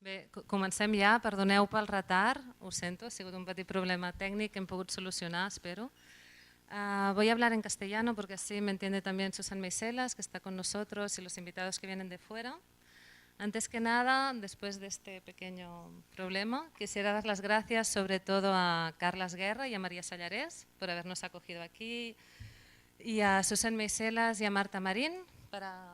Bé, comencem ja, perdoneu pel retard, ho sento, ha sigut un petit problema técnico que hem pogut solucionar, espero. Voy a hablar en castellano porque así me entiende también Susan Meiselas, que está con nosotros, y los invitados que vienen de fuera. Antes que nada, después de este pequeño problema, quisiera dar las gracias sobre todo a Carlas Guerra y a María Sallarés por habernos acogido aquí, y a Susan Meiselas y a Marta Marín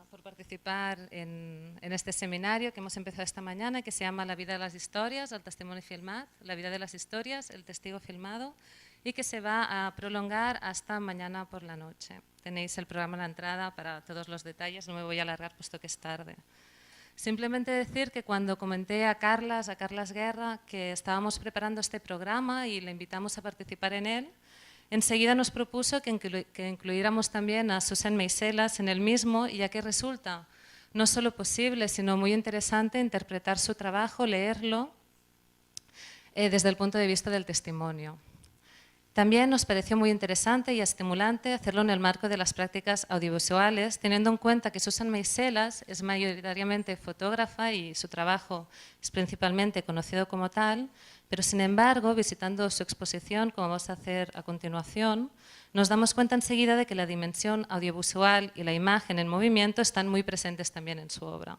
por participar en este seminario que hemos empezado esta mañana, que se llama La vida de las historias, el testimonio filmat, la vida de las historias, el testigo filmado, y que se va a prolongar hasta mañana por la noche. Tenéis el programa en la entrada para todos los detalles, no me voy a alargar puesto que es tarde. Simplemente decir que cuando comenté a Carlas Guerra, que estábamos preparando este programa y le invitamos a participar en él, enseguida nos propuso que incluyéramos también a Susan Meiselas en el mismo, ya que resulta no solo posible, sino muy interesante interpretar su trabajo, leerlo desde el punto de vista del testimonio. También nos pareció muy interesante y estimulante hacerlo en el marco de las prácticas audiovisuales, teniendo en cuenta que Susan Meiselas es mayoritariamente fotógrafa y su trabajo es principalmente conocido como tal, pero sin embargo, visitando su exposición, como vamos a hacer a continuación, nos damos cuenta enseguida de que la dimensión audiovisual y la imagen en movimiento están muy presentes también en su obra.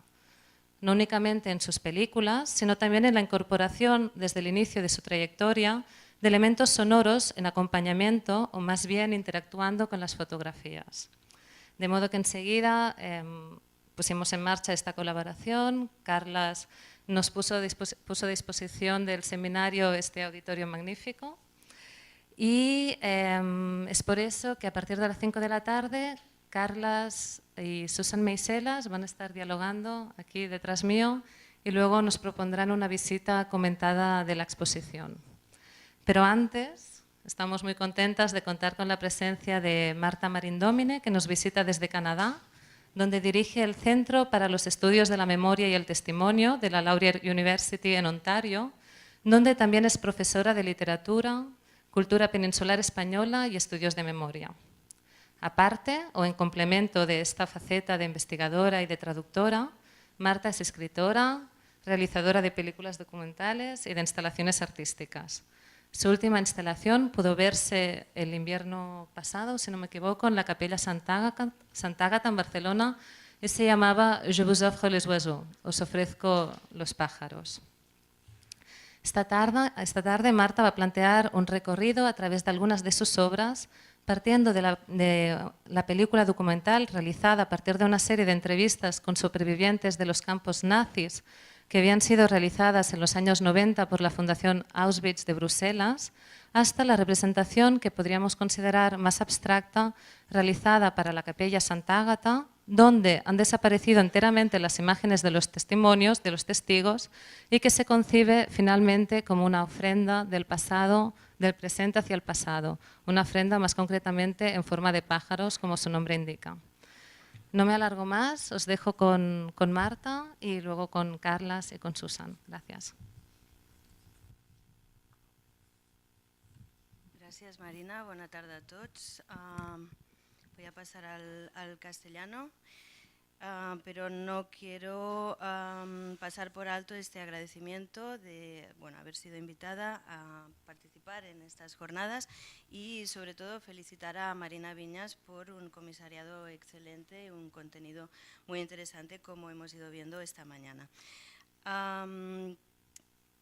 No únicamente en sus películas, sino también en la incorporación desde el inicio de su trayectoria de elementos sonoros en acompañamiento o más bien interactuando con las fotografías. De modo que enseguida pusimos en marcha esta colaboración. Carlas nos puso a disposición del seminario este auditorio magnífico y es por eso que a partir de las 5 de la tarde Carlas y Susan Meiselas van a estar dialogando aquí detrás mío y luego nos propondrán una visita comentada de la exposición. Pero antes, estamos muy contentas de contar con la presencia de Marta Marín Domine, que nos visita desde Canadá, donde dirige el Centro para los Estudios de la Memoria y el Testimonio de la Laurier University en Ontario, donde también es profesora de literatura, cultura peninsular española y estudios de memoria. Aparte, o en complemento de esta faceta de investigadora y de traductora, Marta es escritora, realizadora de películas documentales y de instalaciones artísticas. Su última instalación pudo verse el invierno pasado, si no me equivoco, en la Capella Santa Àgata en Barcelona y se llamaba Je vous offre les oiseaux, os ofrezco los pájaros. Esta tarde Marta va a plantear un recorrido a través de algunas de sus obras, partiendo de la película documental realizada a partir de una serie de entrevistas con supervivientes de los campos nazis que habían sido realizadas en los años 90 por la Fundación Auschwitz de Bruselas, hasta la representación que podríamos considerar más abstracta realizada para la Capella Santa Àgata, donde han desaparecido enteramente las imágenes de los testimonios, de los testigos, y que se concibe finalmente como una ofrenda del pasado, del presente hacia el pasado, una ofrenda más concretamente en forma de pájaros, como su nombre indica. No me alargo más, os dejo con Marta y luego con Carlas y con Susan. Gracias. Gràcies, Marina. Bona tarda a tots. Voy a pasar al castellano, pero no quiero pasar por alto este agradecimiento de haber sido invitada a participar en estas jornadas y sobre todo felicitar a Marina Viñas por un comisariado excelente, un contenido muy interesante como hemos ido viendo esta mañana.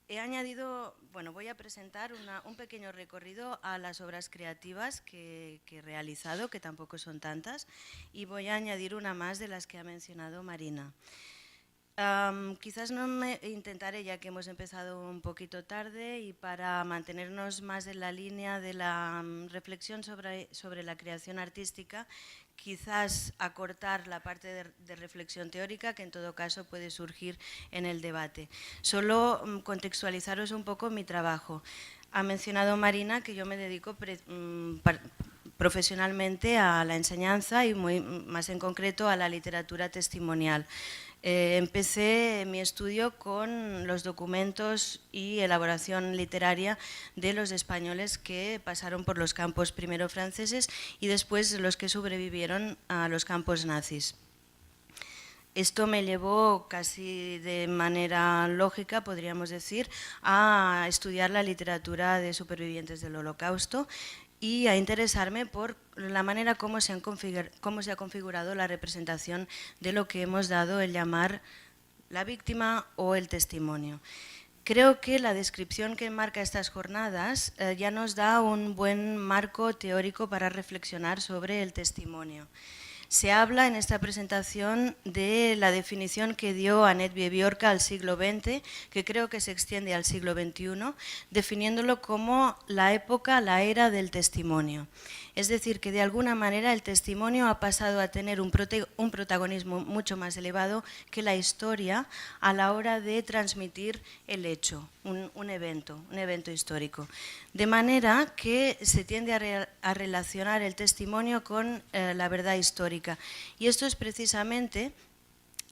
He añadido, voy a presentar un pequeño recorrido a las obras creativas que he realizado, que tampoco son tantas, y voy a añadir una más de las que ha mencionado Marina. Quizás no me intentaré, ya que hemos empezado un poquito tarde, y para mantenernos más en la línea de la reflexión sobre la creación artística, quizás acortar la parte de reflexión teórica, que en todo caso puede surgir en el debate. Solo contextualizaros un poco mi trabajo. Ha mencionado Marina que yo me dedico profesionalmente a la enseñanza y más en concreto a la literatura testimonial. Empecé mi estudio con los documentos y elaboración literaria de los españoles que pasaron por los campos primero franceses y después los que sobrevivieron a los campos nazis. Esto me llevó casi de manera lógica, podríamos decir, a estudiar la literatura de supervivientes del Holocausto y a interesarme por la manera como se ha configurado la representación de lo que hemos dado el llamar la víctima o el testimonio. Creo que la descripción que enmarca estas jornadas ya nos da un buen marco teórico para reflexionar sobre el testimonio. Se habla en esta presentación de la definición que dio Annette Bibiorca al siglo XX, que creo que se extiende al siglo XXI, definiéndolo como la época, la era del testimonio. Es decir, que de alguna manera el testimonio ha pasado a tener un protagonismo mucho más elevado que la historia a la hora de transmitir el hecho, un evento histórico. De manera que se tiende a relacionar el testimonio con la verdad histórica. Y esto es precisamente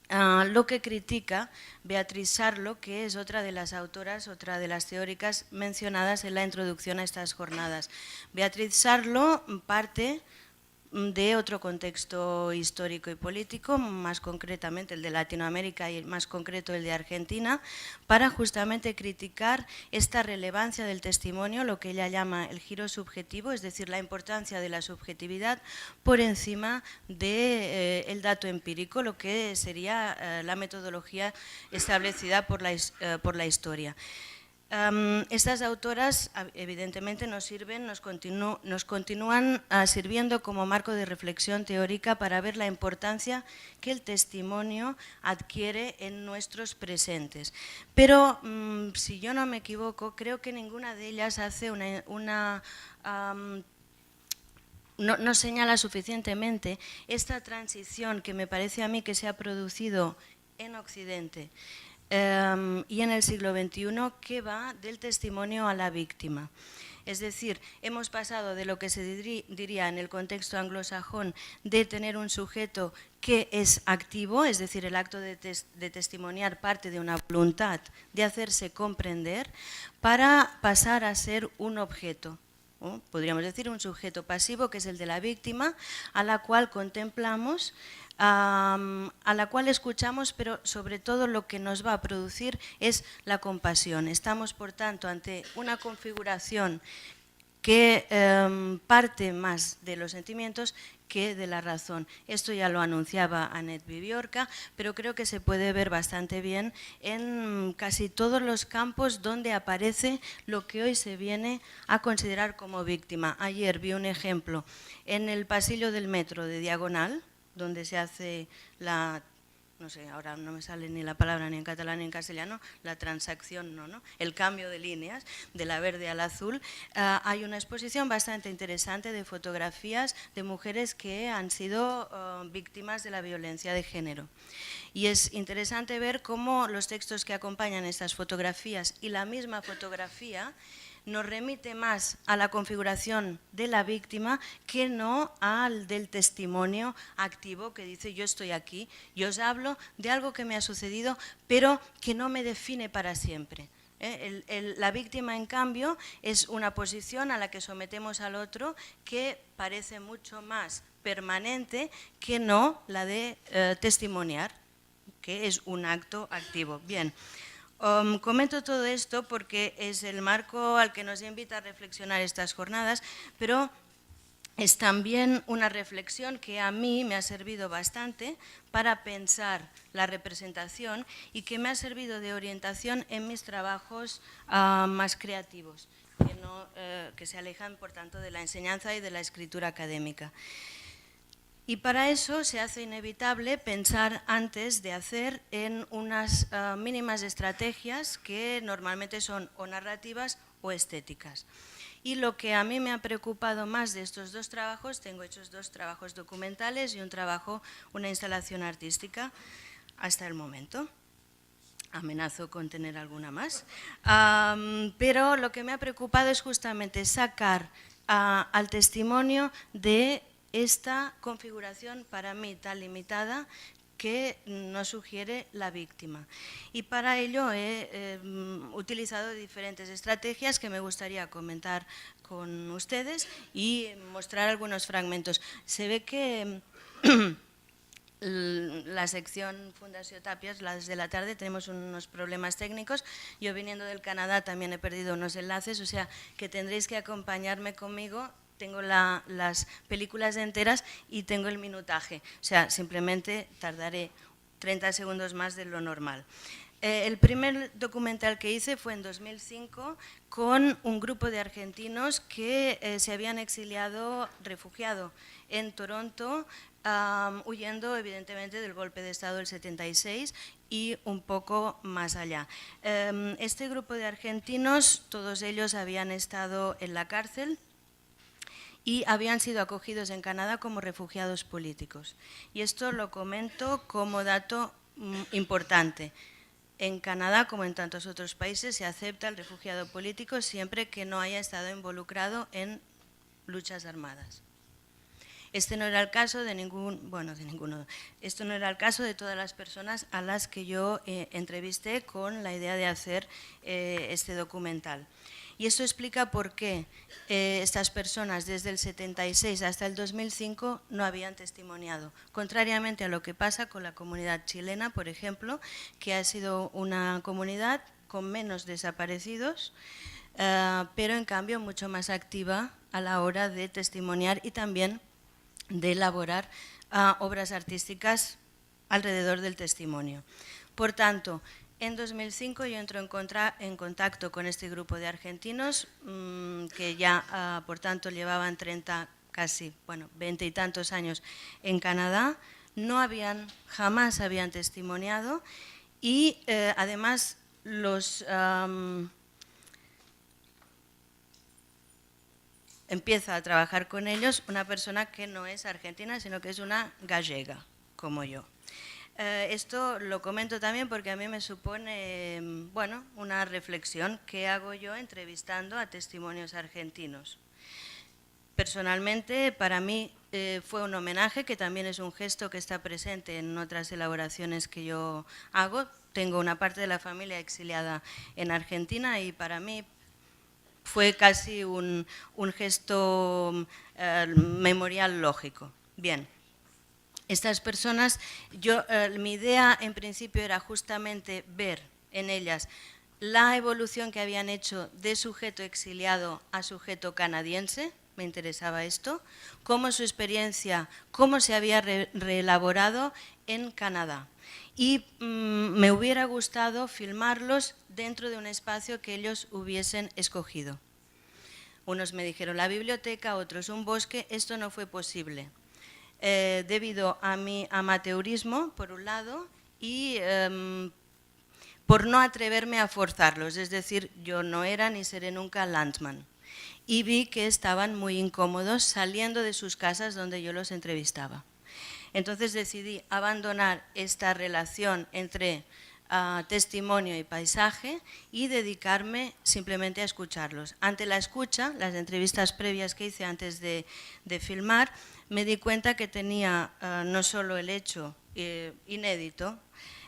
lo que critica Beatriz Sarlo, que es otra de las autoras, otra de las teóricas mencionadas en la introducción a estas jornadas. Beatriz Sarlo parte de otro contexto histórico y político, más concretamente el de Latinoamérica y más concreto el de Argentina, para justamente criticar esta relevancia del testimonio, lo que ella llama el giro subjetivo, es decir, la importancia de la subjetividad por encima del dato empírico, lo que sería la metodología establecida por la historia. Estas autoras evidentemente nos continúan sirviendo como marco de reflexión teórica para ver la importancia que el testimonio adquiere en nuestros presentes. Pero si yo no me equivoco, creo que ninguna de ellas hace no señala suficientemente esta transición que me parece a mí que se ha producido en Occidente y en el siglo XXI, que va del testimonio a la víctima. Es decir, hemos pasado de lo que se diría en el contexto anglosajón de tener un sujeto que es activo, es decir, el acto de testimoniar parte de una voluntad de hacerse comprender, para pasar a ser un objeto. Podríamos decir un sujeto pasivo, que es el de la víctima, a la cual contemplamos, a la cual escuchamos, pero sobre todo lo que nos va a producir es la compasión. Estamos, por tanto, ante una configuración que parte más de los sentimientos que de la razón. Esto ya lo anunciaba Annette Bibiorca, pero creo que se puede ver bastante bien en casi todos los campos donde aparece lo que hoy se viene a considerar como víctima. Ayer vi un ejemplo en el pasillo del metro de Diagonal, donde se hace la, no sé, ahora no me sale ni la palabra ni en catalán ni en castellano, la transacción, ¿no? El cambio de líneas de la verde a la azul. Hay una exposición bastante interesante de fotografías de mujeres que han sido víctimas de la violencia de género. Y es interesante ver cómo los textos que acompañan estas fotografías y la misma fotografía nos remite más a la configuración de la víctima que no al del testimonio activo que dice yo estoy aquí, yo os hablo de algo que me ha sucedido pero que no me define para siempre. La víctima, en cambio, es una posición a la que sometemos al otro que parece mucho más permanente que no la de testimoniar, que es un acto activo. Bien. Comento todo esto porque es el marco al que nos invita a reflexionar estas jornadas, pero es también una reflexión que a mí me ha servido bastante para pensar la representación y que me ha servido de orientación en mis trabajos más creativos, que se alejan, por tanto, de la enseñanza y de la escritura académica. Y para eso se hace inevitable pensar antes de hacer en unas mínimas estrategias que normalmente son o narrativas o estéticas. Y lo que a mí me ha preocupado más de estos dos trabajos, tengo hechos dos trabajos documentales y una instalación artística hasta el momento. Amenazo con tener alguna más. Pero lo que me ha preocupado es justamente sacar al testimonio de esta configuración para mí tan limitada que nos sugiere la víctima. Y para ello he utilizado diferentes estrategias que me gustaría comentar con ustedes y mostrar algunos fragmentos. Se ve que la sección Fundació Tapias, las de la tarde, tenemos unos problemas técnicos. Yo viniendo del Canadá también he perdido unos enlaces, o sea que tendréis que acompañarme conmigo. Tengo las películas enteras y tengo el minutaje, o sea, simplemente tardaré 30 segundos más de lo normal. El primer documental que hice fue en 2005 con un grupo de argentinos que se habían exiliado, refugiado en Toronto, huyendo evidentemente del golpe de Estado del 76 y un poco más allá. Este grupo de argentinos, todos ellos habían estado en la cárcel y habían sido acogidos en Canadá como refugiados políticos. Y esto lo comento como dato importante. En Canadá, como en tantos otros países, se acepta el refugiado político siempre que no haya estado involucrado en luchas armadas. Este no era el caso de ninguno. Esto no era el caso de todas las personas a las que yo entrevisté con la idea de hacer este documental. Y esto explica por qué estas personas desde el 76 hasta el 2005 no habían testimoniado, contrariamente a lo que pasa con la comunidad chilena, por ejemplo, que ha sido una comunidad con menos desaparecidos, pero en cambio mucho más activa a la hora de testimoniar y también de elaborar obras artísticas alrededor del testimonio. Por tanto, en 2005 yo entro en contacto con este grupo de argentinos que ya, por tanto, llevaban 20 y tantos años en Canadá, jamás habían testimoniado y además empieza a trabajar con ellos una persona que no es argentina, sino que es una gallega, como yo. Esto lo comento también porque a mí me supone una reflexión. ¿Qué hago yo entrevistando a testimonios argentinos? Personalmente, para mí fue un homenaje, que también es un gesto que está presente en otras elaboraciones que yo hago. Tengo una parte de la familia exiliada en Argentina y para mí fue casi un gesto memorial lógico. Bien. Estas personas, mi idea en principio era justamente ver en ellas la evolución que habían hecho de sujeto exiliado a sujeto canadiense, me interesaba esto, cómo su experiencia, cómo se había reelaborado en Canadá. Y me hubiera gustado filmarlos dentro de un espacio que ellos hubiesen escogido. Unos me dijeron la biblioteca, otros un bosque, esto no fue posible. Debido a mi amateurismo, por un lado, y por no atreverme a forzarlos, es decir, yo no era ni seré nunca Landman. Y vi que estaban muy incómodos saliendo de sus casas donde yo los entrevistaba. Entonces decidí abandonar esta relación entre testimonio y paisaje y dedicarme simplemente a escucharlos. Ante la escucha, las entrevistas previas que hice antes de filmar, me di cuenta que tenía no solo el hecho inédito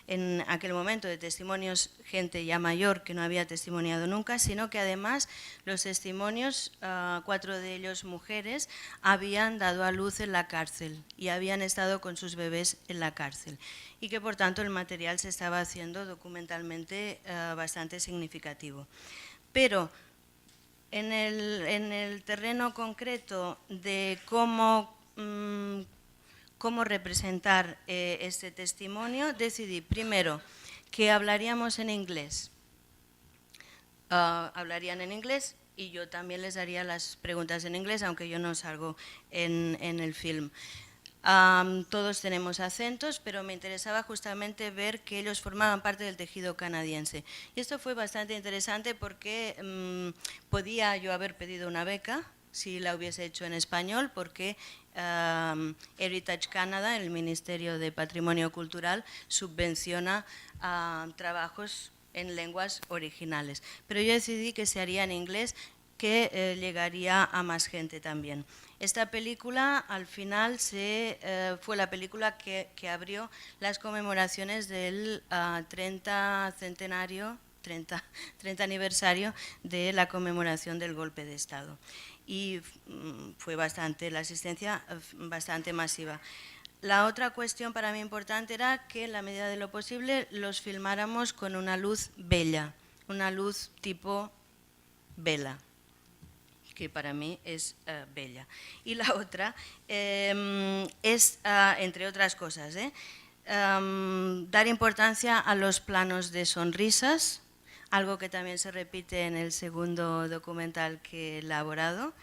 en aquel momento de testimonios, gente ya mayor que no había testimoniado nunca, sino que además los testimonios, 4 de ellos mujeres, habían dado a luz en la cárcel y habían estado con sus bebés en la cárcel y que por tanto el material se estaba haciendo documentalmente bastante significativo. Pero en el terreno concreto de cómo representar este testimonio, decidí primero que hablaríamos en inglés. Hablarían en inglés y yo también les daría las preguntas en inglés, aunque yo no salgo en el film. Todos tenemos acentos, pero me interesaba justamente ver que ellos formaban parte del tejido canadiense. Y esto fue bastante interesante porque podía yo haber pedido una beca si la hubiese hecho en español, porque Heritage Canada, el Ministerio de Patrimonio Cultural, subvenciona trabajos en lenguas originales. Pero yo decidí que se haría en inglés, que llegaría a más gente también. Esta película al final fue la película que abrió las conmemoraciones del 30 aniversario de la conmemoración del golpe de Estado. Y fue la asistencia bastante masiva. La otra cuestión para mí importante era que en la medida de lo posible los filmáramos con una luz bella, una luz tipo vela, que para mí es bella. Y la otra es, entre otras cosas, dar importancia a los planos de sonrisas, algo que también se repite en el segundo documental que he elaborado,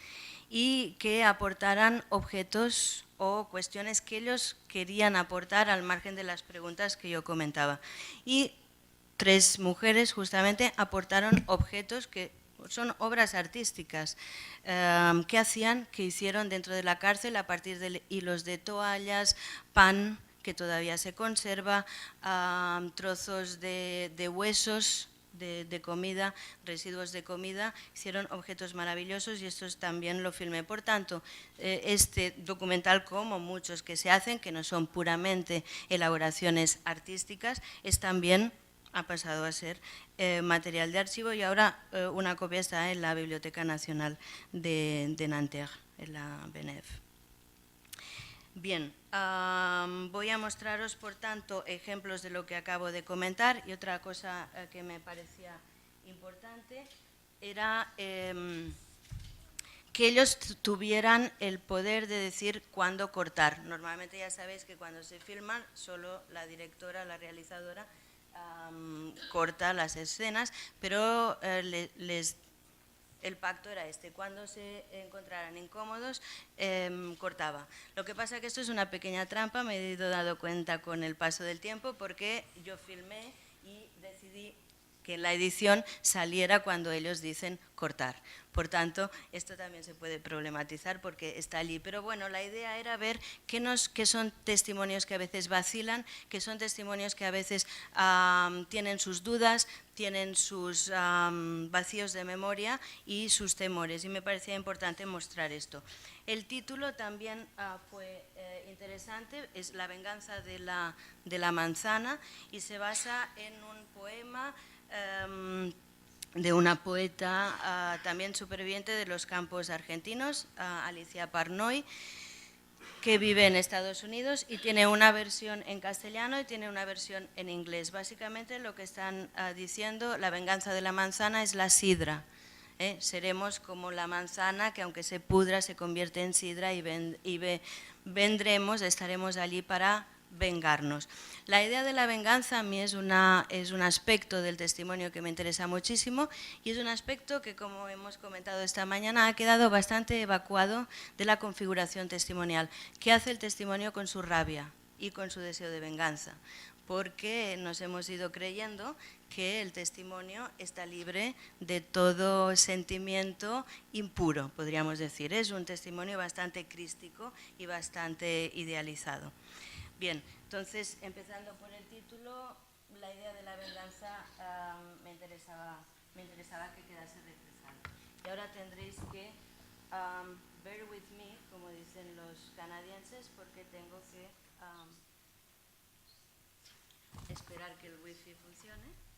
y que aportaran objetos o cuestiones que ellos querían aportar al margen de las preguntas que yo comentaba. Y 3 mujeres justamente aportaron objetos que son obras artísticas que hicieron dentro de la cárcel a partir de hilos de toallas, pan que todavía se conserva, trozos de huesos de comida, residuos de comida, hicieron objetos maravillosos y estos también lo filmé. Por tanto, este documental, como muchos que se hacen, que no son puramente elaboraciones artísticas, es también, ha pasado a ser material de archivo y ahora una copia está en la Biblioteca Nacional de Nanterre, en la BNF. Bien, voy a mostraros, por tanto, ejemplos de lo que acabo de comentar y otra cosa que me parecía importante era que ellos tuvieran el poder de decir cuándo cortar. Normalmente ya sabéis que cuando se filman solo la directora, la realizadora, corta las escenas, pero el pacto era este: cuando se encontraran incómodos, cortaba. Lo que pasa es que esto es una pequeña trampa, me he ido dando cuenta con el paso del tiempo, porque yo filmé y decidí que la edición saliera cuando ellos dicen cortar. Por tanto, esto también se puede problematizar porque está allí. Pero bueno, la idea era ver que son testimonios que a veces vacilan, que son testimonios que a veces tienen sus dudas, tienen sus vacíos de memoria y sus temores. Y me parecía importante mostrar esto. El título también fue interesante, es La venganza de la manzana, y se basa en un poema de una poeta también superviviente de los campos argentinos, Alicia Parnoy, que vive en Estados Unidos y tiene una versión en castellano y tiene una versión en inglés. Básicamente lo que están diciendo, la venganza de la manzana es la sidra. Seremos como la manzana que aunque se pudra se convierte en sidra y vendremos, estaremos allí para vengarnos. La idea de la venganza a mí es un aspecto del testimonio que me interesa muchísimo y es un aspecto que, como hemos comentado esta mañana, ha quedado bastante evacuado de la configuración testimonial. ¿Qué hace el testimonio con su rabia y con su deseo de venganza? Porque nos hemos ido creyendo que el testimonio está libre de todo sentimiento impuro, podríamos decir. Es un testimonio bastante crístico y bastante idealizado. Bien, entonces, empezando por el título, la idea de la venganza me interesaba que quedase reflejada. Y ahora tendréis que bear with me, como dicen los canadienses, porque tengo que esperar que el wifi funcione.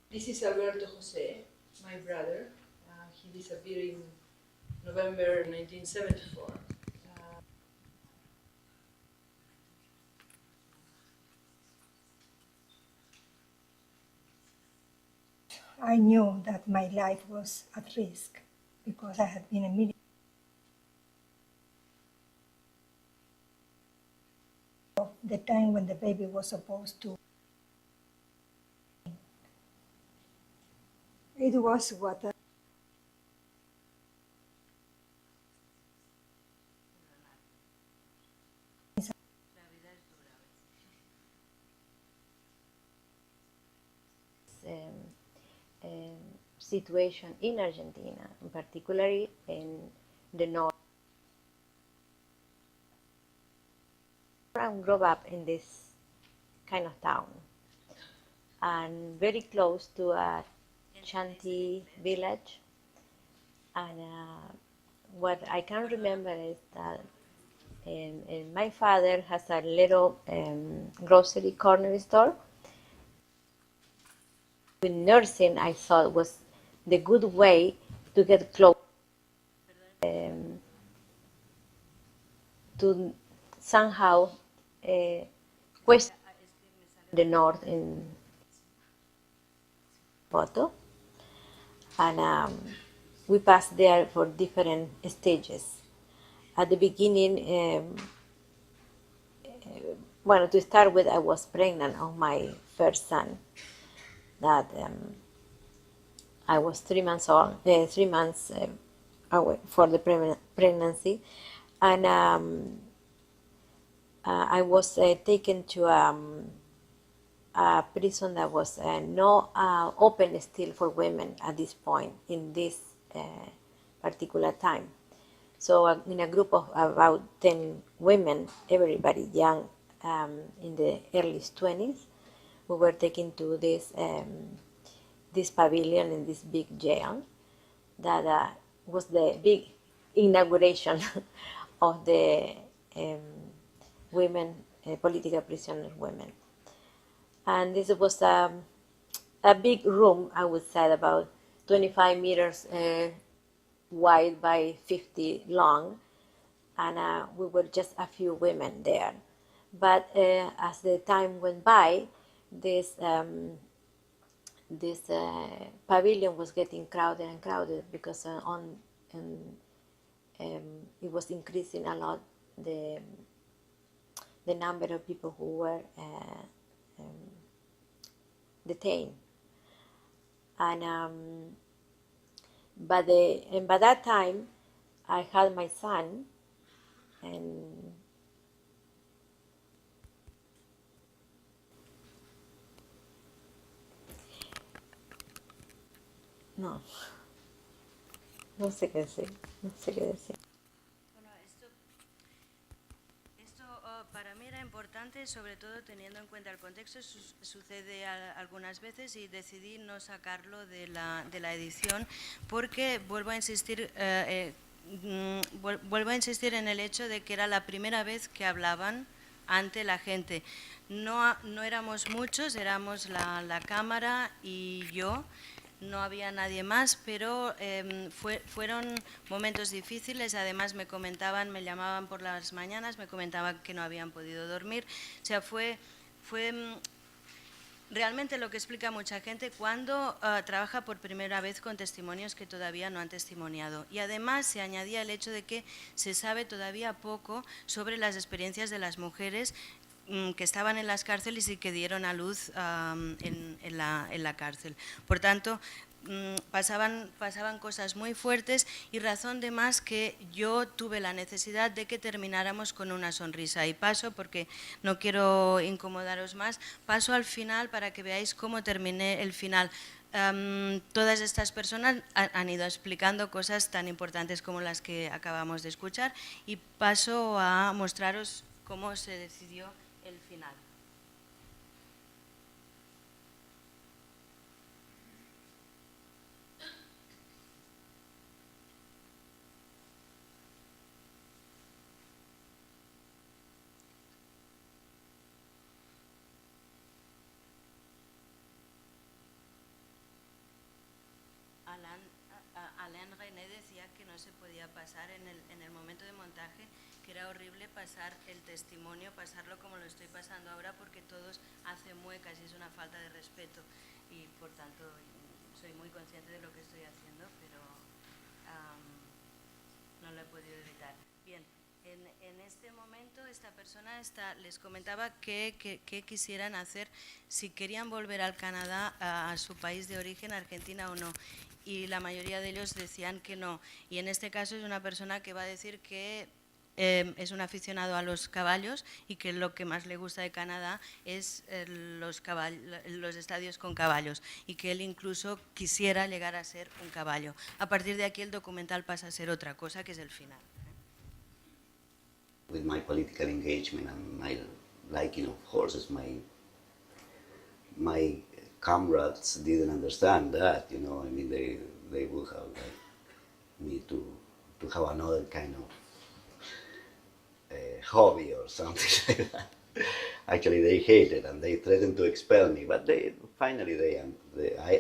This is Alberto José, my brother. He disappeared in November 1974. I knew that my life was at risk because I had been a military. The time when the baby was supposed to. It was what situation in Argentina, particularly in the north. I grew up in this kind of town and very close to a shanty village, and what I can remember is that my father has a little grocery corner store. With nursing, I thought was the good way to get close to somehow question the north in photo, and we passed there for different stages. At the beginning, well, to start with, I was pregnant of my first son. That I was 3 months old, 3 months away for the pregnancy, and I was taken to a prison that was not open still for women at this point in this particular time. So in a group of about 10 women, everybody young, in the early 20s, we were taken to this this pavilion in this big jail that was the big inauguration of the women, political prisoner women. And this was a big room, I would say, about 25 meters wide by 50 long, and we were just a few women there. But as the time went by, this pavilion was getting crowded and crowded because it was increasing a lot the number of people who were detained. And by that time, I had my son, and no sé qué decir, no sé qué decir. Bueno, esto para mí era importante, sobre todo teniendo en cuenta el contexto. Sucede algunas veces y decidí no sacarlo de la edición porque vuelvo a insistir en el hecho de que era la primera vez que hablaban ante la gente. No éramos muchos, éramos la cámara y yo. No había nadie más, pero fueron momentos difíciles. Además me llamaban por las mañanas, me comentaban que no habían podido dormir. O sea, fue realmente lo que explica mucha gente cuando trabaja por primera vez con testimonios que todavía no han testimoniado. Y además se añadía el hecho de que se sabe todavía poco sobre las experiencias de las mujeres que estaban en las cárceles y que dieron a luz en la cárcel. Por tanto, pasaban cosas muy fuertes y razón de más que yo tuve la necesidad de que termináramos con una sonrisa. Y paso, porque no quiero incomodaros más, paso al final para que veáis cómo terminé el final. Todas estas personas han ido explicando cosas tan importantes como las que acabamos de escuchar y paso a mostraros cómo se decidió el final. Alain René decía que no se podía pasar en el momento de montaje, que era horrible pasar el testimonio, pasarlo como lo estoy pasando ahora, porque todos hacen muecas y es una falta de respeto. Y por tanto soy muy consciente de lo que estoy haciendo, pero no lo he podido evitar. Bien, en este momento esta persona les comentaba qué quisieran hacer, si querían volver al Canadá, a su país de origen, Argentina o no. Y la mayoría de ellos decían que no. Y en este caso es una persona que va a decir que es un aficionado a los caballos y que lo que más le gusta de Canadá es los estadios con caballos y que él incluso quisiera llegar a ser un caballo. A partir de aquí el documental pasa a ser otra cosa, que es el final. With my political engagement and my liking of horses, my comrades didn't understand that, you know. I mean, they would have like me to have another kind of hobby or something like that. Actually, they hated and they threatened to expel me, but finally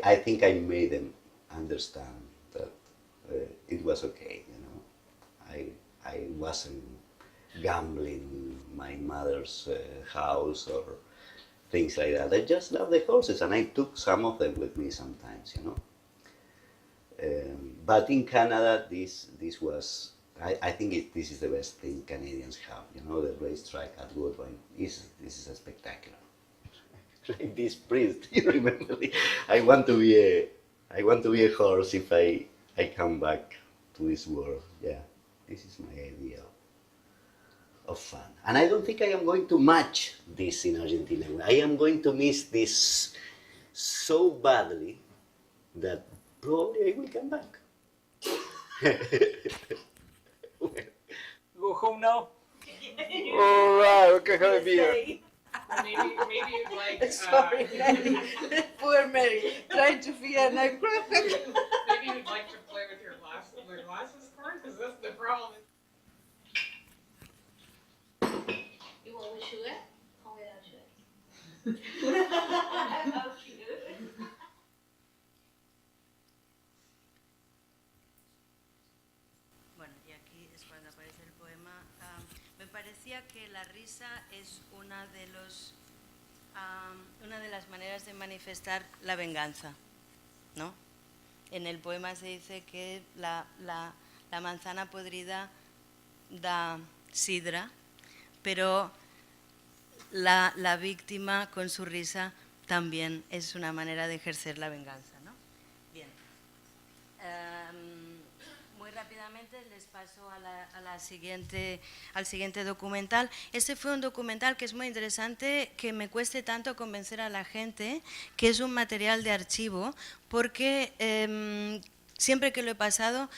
I think I made them understand that it was okay, you know. I wasn't gambling my mother's house or things like that. I just love the horses, and I took some of them with me sometimes, you know. But in Canada, this was, I think this is the best thing Canadians have, you know, the racetrack at Woodbine. This is a spectacular. Like this priest, you remember? I want to be a horse if I come back to this world. Yeah, this is my idea of fun. And I don't think I am going to match this in Argentina. I am going to miss this so badly that probably I will come back. Go home now? All right, okay, have a beer. Maybe you'd like. Sorry, Mary. Poor Mary, trying to figure an out. Maybe you'd like to play with your glasses, Corin, because that's the problem. You want with sugar or without sugar? Bueno, y aquí es cuando aparece el poema. Me parecía que la risa es una de las maneras de manifestar la venganza, ¿no? En el poema se dice que la manzana podrida da sidra, pero la víctima con su risa también es una manera de ejercer la venganza, ¿no? Bien. Muy rápidamente les paso al siguiente documental. Este fue un documental que es muy interesante, que me cueste tanto convencer a la gente que es un material de archivo, porque siempre que lo he pasado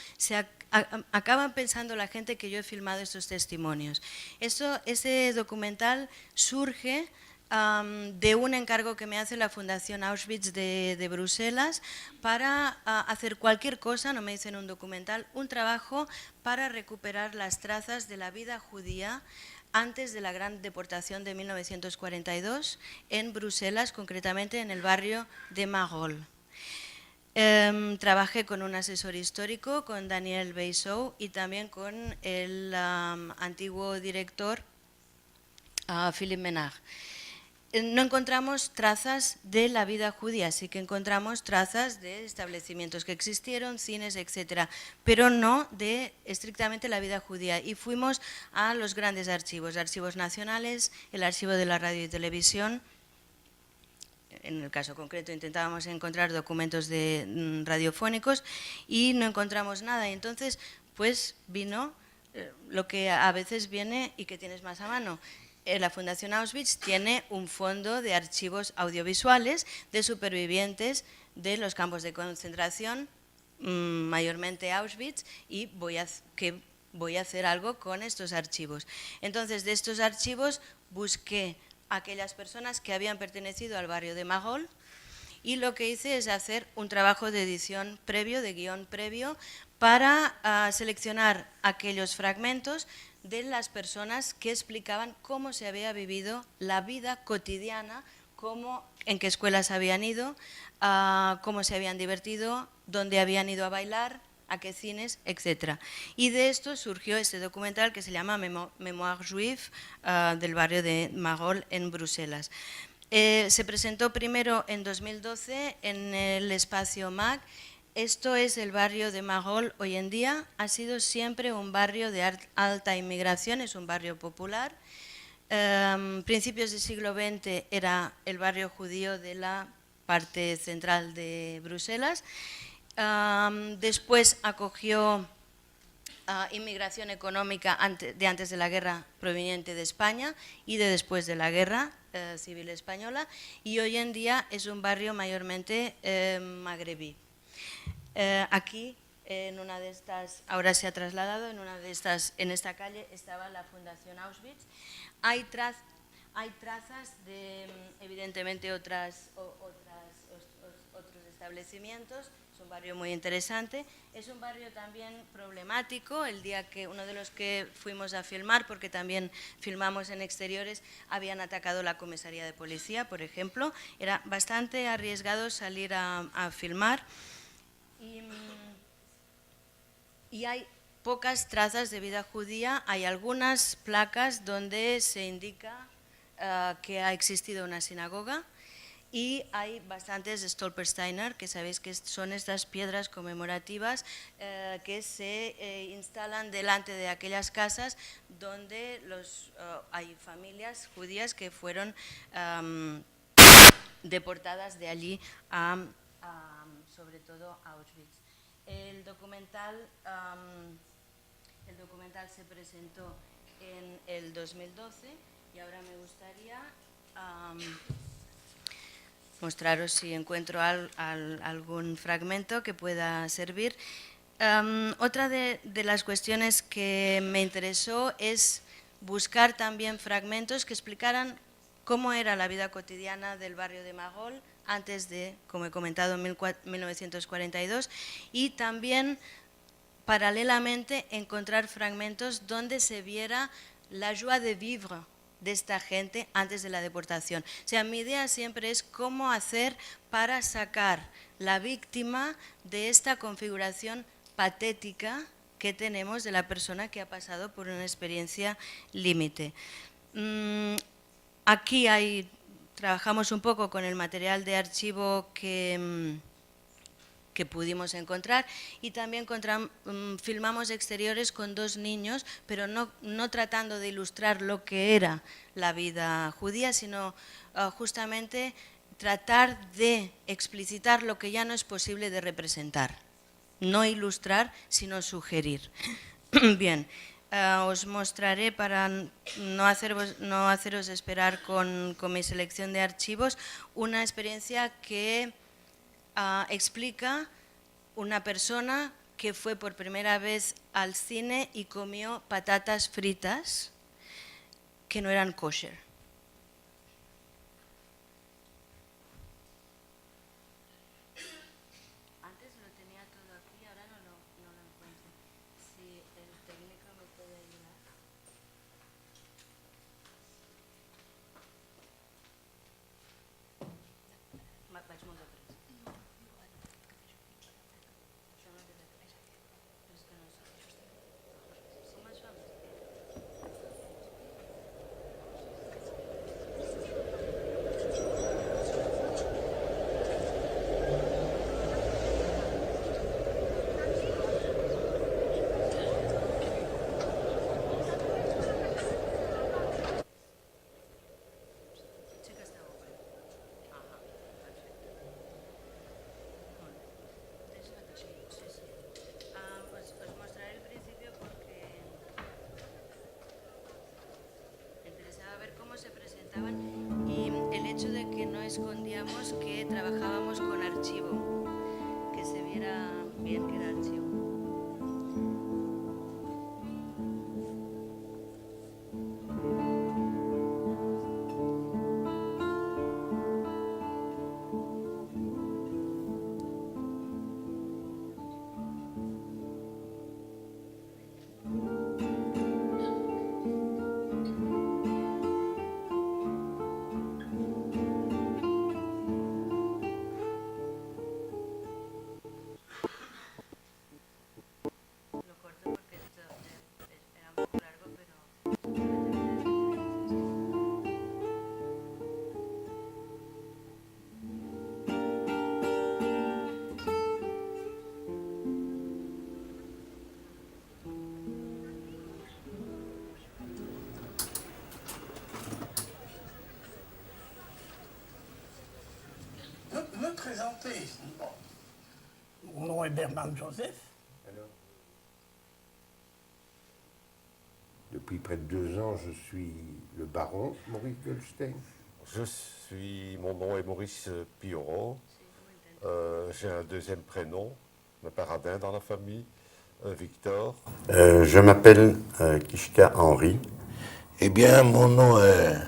acaban pensando la gente que yo he filmado estos testimonios. Ese documental surge de un encargo que me hace la Fundación Auschwitz de Bruselas para hacer cualquier cosa, no me dicen un documental, un trabajo para recuperar las trazas de la vida judía antes de la gran deportación de 1942 en Bruselas, concretamente en el barrio de Marolles. Trabajé con un asesor histórico, con Daniel Beissow, y también con el antiguo director Philippe Menard. No encontramos trazas de la vida judía, sí que encontramos trazas de establecimientos que existieron, cines, etcétera, pero no de estrictamente la vida judía. Y fuimos a los grandes archivos nacionales, el archivo de la radio y televisión. En el caso concreto intentábamos encontrar documentos radiofónicos y no encontramos nada. Y entonces, pues vino lo que a veces viene y que tienes más a mano. La Fundación Auschwitz tiene un fondo de archivos audiovisuales de supervivientes de los campos de concentración, mayormente Auschwitz, y voy a hacer algo con estos archivos. Entonces, de estos archivos busqué aquellas personas que habían pertenecido al barrio de Marolles, y lo que hice es hacer un trabajo de edición previo, de guión previo, para seleccionar aquellos fragmentos de las personas que explicaban cómo se había vivido la vida cotidiana, en qué escuelas habían ido, cómo se habían divertido, dónde habían ido a bailar, a qué cines, etc. Y de esto surgió este documental que se llama Mémoire Juive, del barrio de Marolles en Bruselas. Se presentó primero en 2012 en el espacio MAC. Esto es el barrio de Marolles hoy en día. Ha sido siempre un barrio de alta inmigración, es un barrio popular. Principios del siglo XX era el barrio judío de la parte central de Bruselas. Después acogió inmigración económica de antes de la guerra proveniente de España y de después de la guerra civil española, y hoy en día es un barrio mayormente magrebí. Aquí, en una de estas, ahora se ha trasladado, en esta calle estaba la Fundación Auschwitz. Hay trazas de, evidentemente, otros establecimientos. Es un barrio muy interesante. Es un barrio también problemático. El día que uno de los que fuimos a filmar, porque también filmamos en exteriores, habían atacado la comisaría de policía, por ejemplo. Era bastante arriesgado salir a filmar. Y hay pocas trazas de vida judía. Hay algunas placas donde se indica que ha existido una sinagoga, y hay bastantes Stolpersteiner, que sabéis que son estas piedras conmemorativas que se instalan delante de aquellas casas donde hay familias judías que fueron deportadas de allí sobre todo a Auschwitz. El documental se presentó en el 2012 y ahora me gustaría mostraros si encuentro algún fragmento que pueda servir. Otra de las cuestiones que me interesó es buscar también fragmentos que explicaran cómo era la vida cotidiana del barrio de Magol antes de, como he comentado, 1942, y también paralelamente encontrar fragmentos donde se viera la joie de vivre de esta gente antes de la deportación. O sea, mi idea siempre es cómo hacer para sacar la víctima de esta configuración patética que tenemos de la persona que ha pasado por una experiencia límite. Aquí trabajamos un poco con el material de archivo que pudimos encontrar, y también filmamos exteriores con 2 niños, pero no tratando de ilustrar lo que era la vida judía, sino justamente tratar de explicitar lo que ya no es posible de representar. No ilustrar, sino sugerir. Bien, os mostraré, para no haceros esperar con mi selección de archivos, una experiencia que explica una persona que fue por primera vez al cine y comió patatas fritas que no eran kosher. Antes lo tenía todo aquí, ahora no lo encuentro. Si el técnico me puede ayudar. Vaig molt de pressa. Y el hecho de que no escondíamos que trabajábamos con archivo, que se viera bien que era archivo. Me présenter. Bon. Mon nom est Bernard Joseph. Alors, depuis près de 2 ans, je suis le baron Maurice Goldstein. Mon nom est Maurice Pioro. J'ai un 2e prénom, un paradin dans la famille, Victor. Je m'appelle Kishka Henry. Eh bien, mon nom est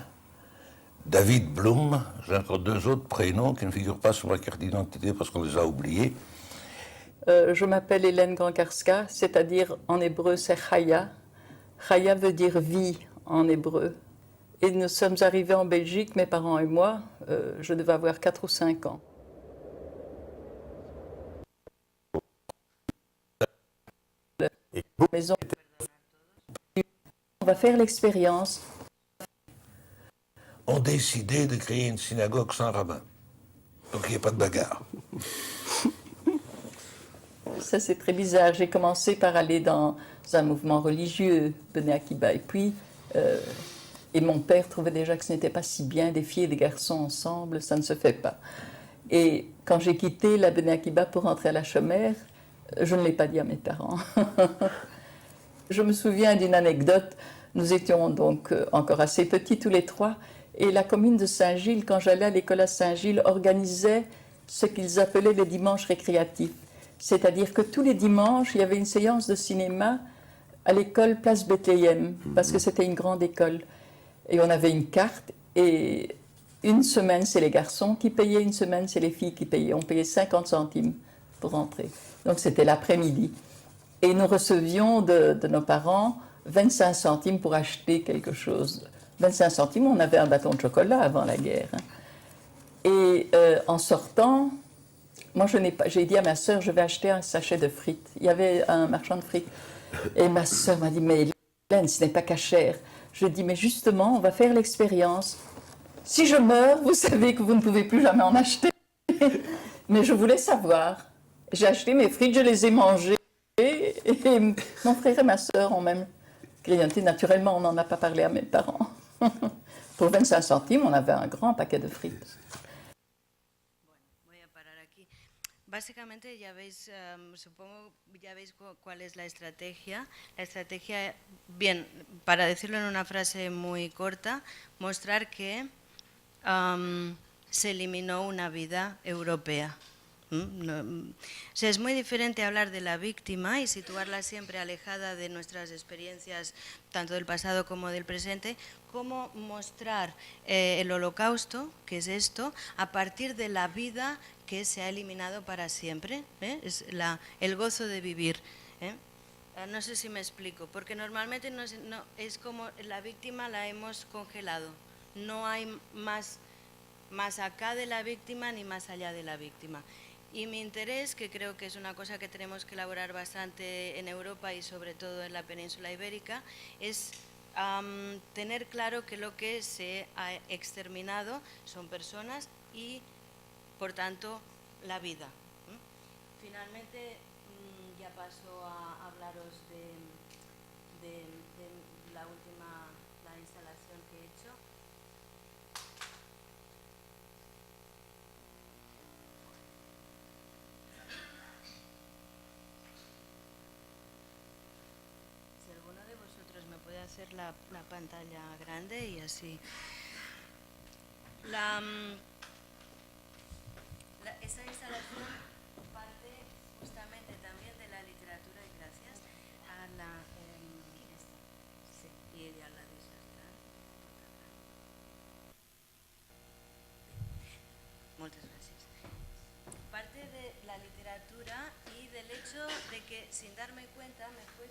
David Blum, j'ai encore 2 autres prénoms qui ne figurent pas sur ma carte d'identité parce qu'on les a oubliés. Je m'appelle Hélène Gankarska, c'est-à-dire en hébreu c'est Chaya. Chaya veut dire vie en hébreu. Et nous sommes arrivés en Belgique, mes parents et moi, je devais avoir 4 ou 5 ans. Maison. On va faire l'expérience. Ont décidé de créer une synagogue sans rabbin. Donc il n'y a pas de bagarre. Ça, c'est très bizarre. J'ai commencé par aller dans un mouvement religieux, Bnei Akiba, et puis... et mon père trouvait déjà que ce n'était pas si bien des filles et des garçons ensemble, ça ne se fait pas. Et quand j'ai quitté la Bnei Akiba pour rentrer à la Chomère, je ne l'ai pas dit à mes parents. Je me souviens d'une anecdote. Nous étions donc encore assez petits tous les trois, et la commune de Saint-Gilles, quand j'allais à l'école à Saint-Gilles, organisait ce qu'ils appelaient les dimanches récréatifs. C'est-à-dire que tous les dimanches, il y avait une séance de cinéma à l'école Place Bethléem, parce que c'était une grande école. Et on avait une carte, et une semaine, c'est les garçons qui payaient, une semaine, c'est les filles qui payaient. On payait 50 centimes pour rentrer. Donc c'était l'après-midi. Et nous recevions de nos parents 25 centimes pour acheter quelque chose. 25 centimes, on avait un bâton de chocolat avant la guerre. Et en sortant, moi j'ai dit à ma sœur, je vais acheter un sachet de frites. Il y avait un marchand de frites. Et ma sœur m'a dit, mais Hélène, ce n'est pas cachère. Je dis, mais justement, on va faire l'expérience. Si je meurs, vous savez que vous ne pouvez plus jamais en acheter. Mais je voulais savoir. J'ai acheté mes frites, je les ai mangées. Et mon frère et ma sœur ont même grignoté. Naturellement, on n'en a pas parlé à mes parents. Pour 25 centimes, on avait un grand paquet de frites. Básicamente ya veis, supongo ya veis cuál es la estrategia. La estrategia, bien, para decirlo en una frase muy corta, mostrar que se eliminó una vida europea. O sea, es muy diferente hablar de la víctima y situarla siempre alejada de nuestras experiencias, tanto del pasado como del presente, como mostrar el holocausto, que es esto, a partir de la vida que se ha eliminado para siempre, es el gozo de vivir. No sé si me explico, porque normalmente no es como la víctima la hemos congelado, no hay más acá de la víctima ni más allá de la víctima. Y mi interés, que creo que es una cosa que tenemos que elaborar bastante en Europa y sobre todo en la península ibérica, es tener claro que lo que se ha exterminado son personas y, por tanto, la vida. Finalmente, ya paso a hablaros de la instalación que he hecho. Puede hacer la pantalla grande y así. Esta instalación parte justamente también de la literatura y gracias a la... sí, y ella la diserta. Muchas gracias. Parte de la literatura y del hecho de que sin darme cuenta me fue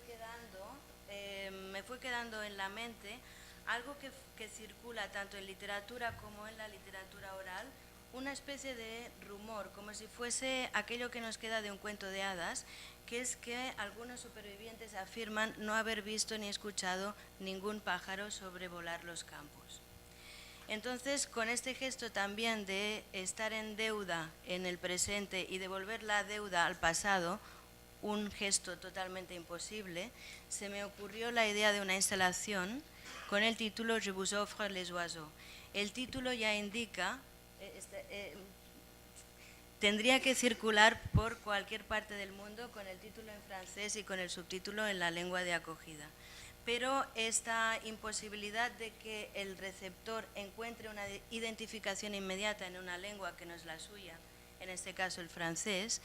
quedando en la mente algo que circula tanto en literatura como en la literatura oral, una especie de rumor, como si fuese aquello que nos queda de un cuento de hadas, que es que algunos supervivientes afirman no haber visto ni escuchado ningún pájaro sobrevolar los campos. Entonces, con este gesto también de estar en deuda en el presente y devolver la deuda al pasado, un gesto totalmente imposible, se me ocurrió la idea de una instalación con el título Je vous offre les oiseaux. El título ya indica, tendría que circular por cualquier parte del mundo con el título en francés y con el subtítulo en la lengua de acogida. Pero esta imposibilidad de que el receptor encuentre una identificación inmediata en una lengua que no es la suya, en este caso el francés,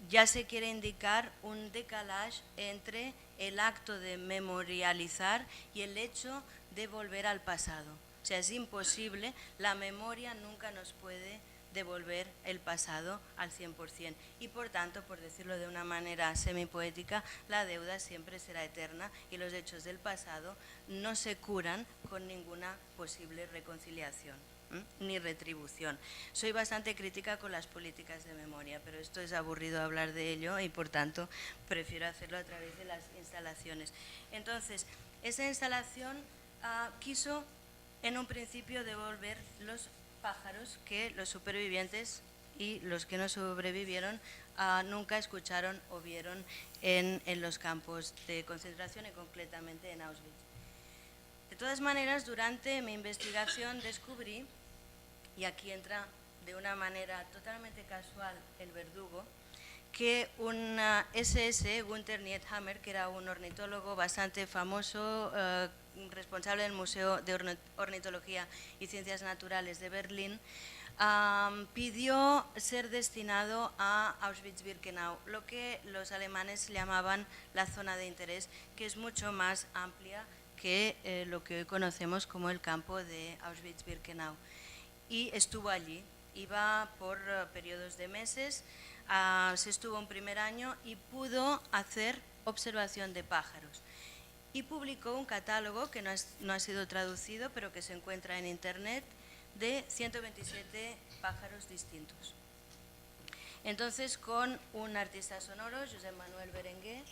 ya se quiere indicar un decalage entre el acto de memorializar y el hecho de volver al pasado. O sea, es imposible, la memoria nunca nos puede devolver el pasado al 100% y por tanto, por decirlo de una manera semipoética, la deuda siempre será eterna y los hechos del pasado no se curan con ninguna posible reconciliación ni retribución. Soy bastante crítica con las políticas de memoria, pero esto es aburrido hablar de ello y por tanto prefiero hacerlo a través de las instalaciones. Entonces, esa instalación quiso en un principio devolver los pájaros que los supervivientes y los que no sobrevivieron nunca escucharon o vieron en los campos de concentración y concretamente en Auschwitz. De todas maneras, durante mi investigación descubrí, y aquí entra de una manera totalmente casual el verdugo, que un SS, Günther Niethammer, que era un ornitólogo bastante famoso, responsable del Museo de Ornitología y Ciencias Naturales de Berlín, pidió ser destinado a Auschwitz-Birkenau, lo que los alemanes llamaban la zona de interés, que es mucho más amplia que lo que hoy conocemos como el campo de Auschwitz-Birkenau. Y estuvo allí, iba por periodos de meses, se estuvo un primer año y pudo hacer observación de pájaros. Y publicó un catálogo que no ha sido traducido, pero que se encuentra en internet, de 127 pájaros distintos. Entonces, con un artista sonoro, Josep Manuel Berenguer,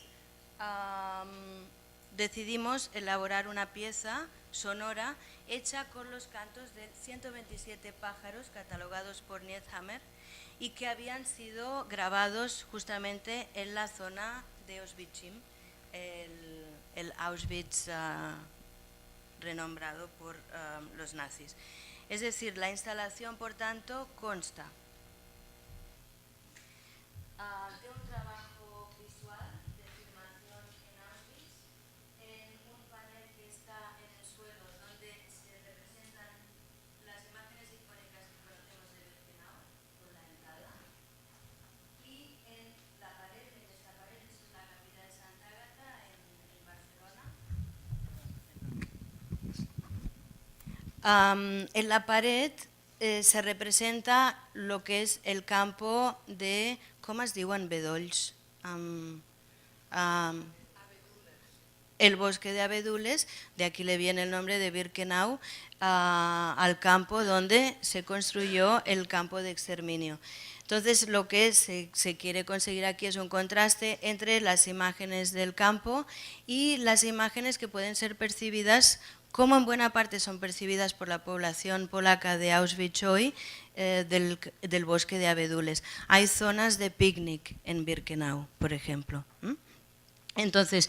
decidimos elaborar una pieza sonora hecha con los cantos de 127 pájaros catalogados por Niethammer y que habían sido grabados justamente en la zona de Auschwitz, el Auschwitz renombrado por los nazis. Es decir, la instalación, por tanto, consta de un trabajo visual de filmación en Auschwitz, en un panel que está en el suelo donde se representan las imágenes icónicas que conocemos de Birkenau por la entrada, y en la pared, en esta pared, esta es la capilla de Santa Ágata en Barcelona. En la pared se representa lo que es el campo de, ¿cómo es diuen bedolls? El bosque de abedules, de aquí le viene el nombre de Birkenau, al campo donde se construyó el campo de exterminio. Entonces, lo que se quiere conseguir aquí es un contraste entre las imágenes del campo y las imágenes que pueden ser percibidas, como en buena parte son percibidas por la población polaca de Auschwitz hoy, del bosque de abedules. Hay zonas de picnic en Birkenau, por ejemplo. Entonces,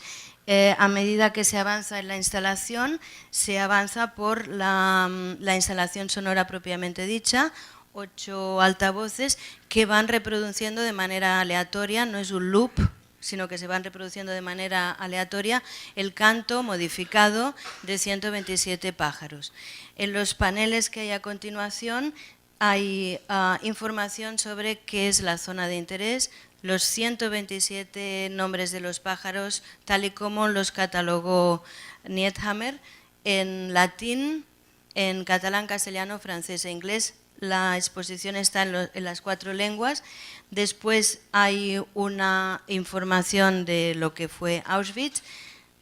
a medida que se avanza en la instalación, se avanza por la instalación sonora propiamente dicha, 8 altavoces que van reproduciendo de manera aleatoria, no es un loop, sino que se van reproduciendo de manera aleatoria el canto modificado de 127 pájaros. En los paneles que hay a continuación hay información sobre qué es la zona de interés, los 127 nombres de los pájaros, tal y como los catalogó Niethammer, en latín, en catalán, castellano, francés e inglés. La exposición está en las 4 lenguas. Después hay una información de lo que fue Auschwitz,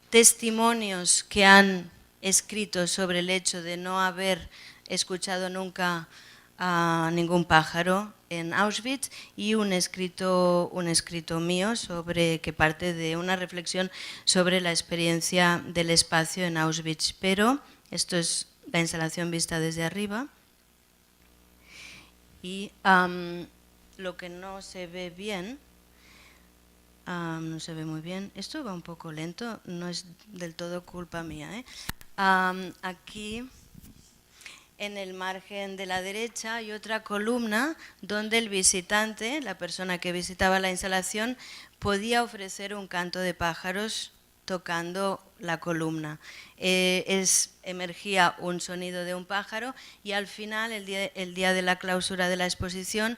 testimonios que han escrito sobre el hecho de no haber escuchado nunca a ningún pájaro en Auschwitz y un escrito mío sobre que parte de una reflexión sobre la experiencia del espacio en Auschwitz. Pero esto es la instalación vista desde arriba. Y lo que no se ve bien, no se ve muy bien, esto va un poco lento, no es del todo culpa mía. Aquí, en el margen de la derecha, hay otra columna donde el visitante, la persona que visitaba la instalación, podía ofrecer un canto de pájaros tocando la columna. Emergía un sonido de un pájaro y al final, el día de la clausura de la exposición,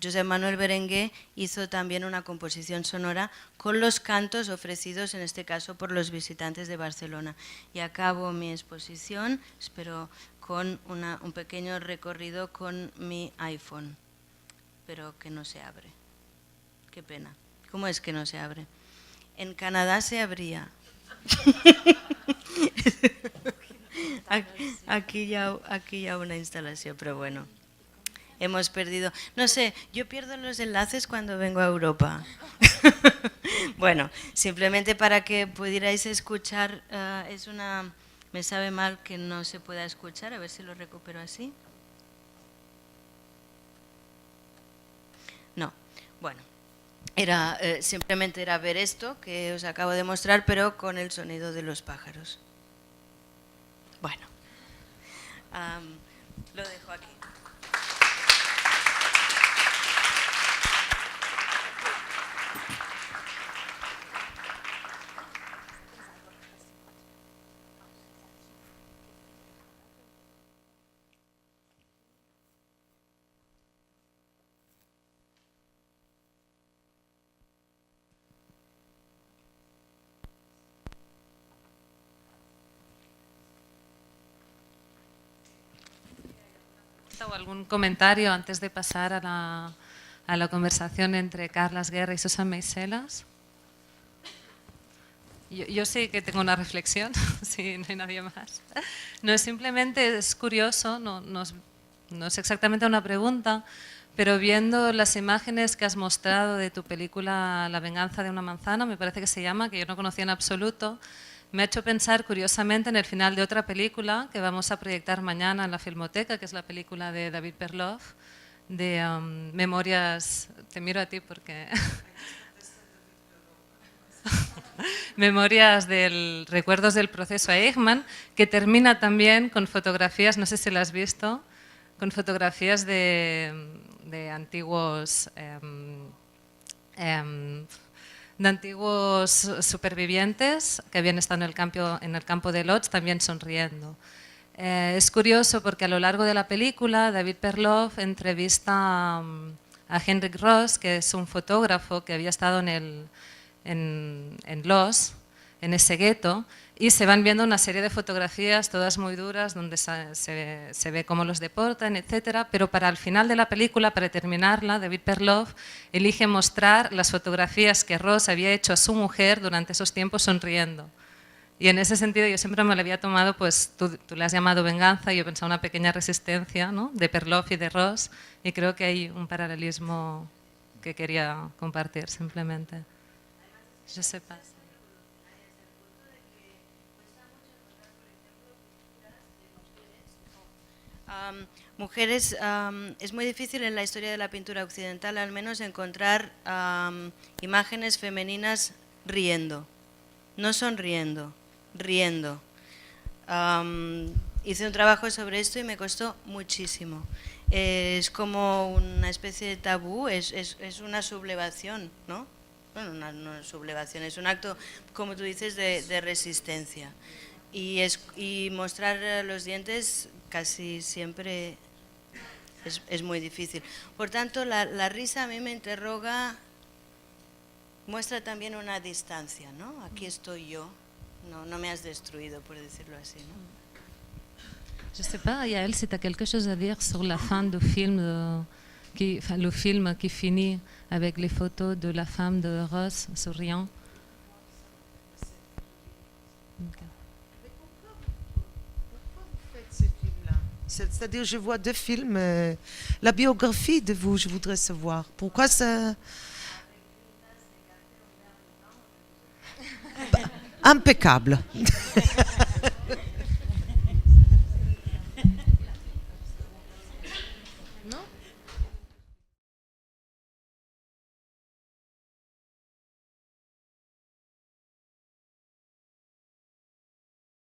Josep Manuel Berenguer hizo también una composición sonora con los cantos ofrecidos en este caso por los visitantes de Barcelona. Y acabo mi exposición, espero, con un pequeño recorrido con mi iPhone, pero que no se abre. Qué pena. ¿Cómo es que no se abre? En Canadá se abría. Aquí ya una instalación, pero bueno, hemos perdido. No sé, yo pierdo los enlaces cuando vengo a Europa. Bueno, simplemente para que pudierais escuchar, me sabe mal que no se pueda escuchar, a ver si lo recupero así. No, bueno, simplemente era ver esto que os acabo de mostrar, pero con el sonido de los pájaros. Bueno, lo dejo aquí. ¿O algún comentario antes de pasar a la conversación entre Carles Guerra y Susan Meiselas? Yo sí que tengo una reflexión, si no hay nadie más. No, simplemente es curioso, no es exactamente una pregunta, pero viendo las imágenes que has mostrado de tu película La venganza de una manzana, me parece que se llama, que yo no conocía en absoluto, me ha hecho pensar curiosamente en el final de otra película que vamos a proyectar mañana en la Filmoteca, que es la película de David Perloff, de Memorias... Te miro a ti porque... Memorias del Recuerdos del proceso Eichmann, que termina también con fotografías, no sé si la has visto, con fotografías de antiguos... de antiguos supervivientes que habían estado en el campo de Lodz, también sonriendo. Es curioso porque a lo largo de la película David Perloff entrevista a Henrik Ross, que es un fotógrafo que había estado en Lodz, en ese gueto, y se van viendo una serie de fotografías, todas muy duras, donde se ve cómo los deportan, etc. Pero para el final de la película, para terminarla, David Perloff elige mostrar las fotografías que Ross había hecho a su mujer durante esos tiempos sonriendo. Y en ese sentido yo siempre me lo había tomado, pues tú le has llamado venganza, y yo pensaba una pequeña resistencia, ¿no?, de Perloff y de Ross, y creo que hay un paralelismo que quería compartir simplemente. Je sais pas. Mujeres, es muy difícil en la historia de la pintura occidental al menos encontrar imágenes femeninas riendo, no sonriendo, riendo. Hice un trabajo sobre esto y me costó muchísimo. Es como una especie de tabú, es una sublevación, ¿no? Bueno, no sublevación, es un acto, como tú dices, de resistencia. Y mostrar los dientes casi siempre es muy difícil. Por tanto, la risa a mí me interroga, muestra también una distancia, ¿no? Aquí estoy yo, no me has destruido, por decirlo así, ¿no? Je ne sais pas, Yael, si tu as quelque chose à dire sur la fin du film, le film qui finit avec les photos de la femme de Ross souriant. Okay. C'est-à-dire, je vois 2 films. La biographie de vous, je voudrais savoir. Pourquoi ça... Impeccable.